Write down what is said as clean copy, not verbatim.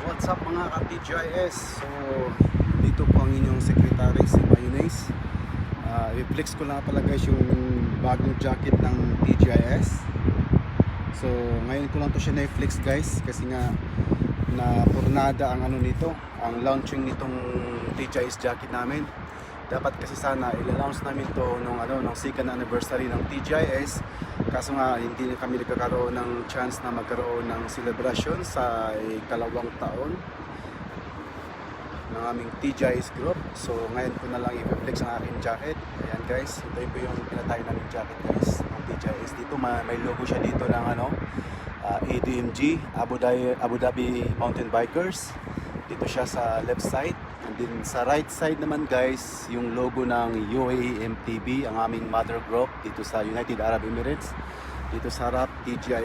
what's up mga ka-TGIS? So, dito po ang inyong secretary si Mayonnaise. I-flex ko lang pala guys yung bagong jacket ng TGIS. So, ngayon ko lang to siya na-flex guys kasi nga na pornada ang ano nito, ang launching nitong TGIS jacket namin. Dapat kasi sana i-launch namin to nung second anniversary ng TGIS. Kaso nga hindi na kami nagkakaroon ng chance na magkaroon ng celebration sa ikalawang taon ng aming TGIS group. So ngayon ko na lang i-flex ang aking jacket. Ayan guys, ito po yung pinatay namin jacket guys ng TGIS. Dito may logo siya dito ng ADMG, Abu Dhabi Mountain Bikers. Dito siya sa left side. And then sa right side naman guys, yung logo ng UAE MTB, ang aming mother group dito sa United Arab Emirates. Dito sa harap, TGIS.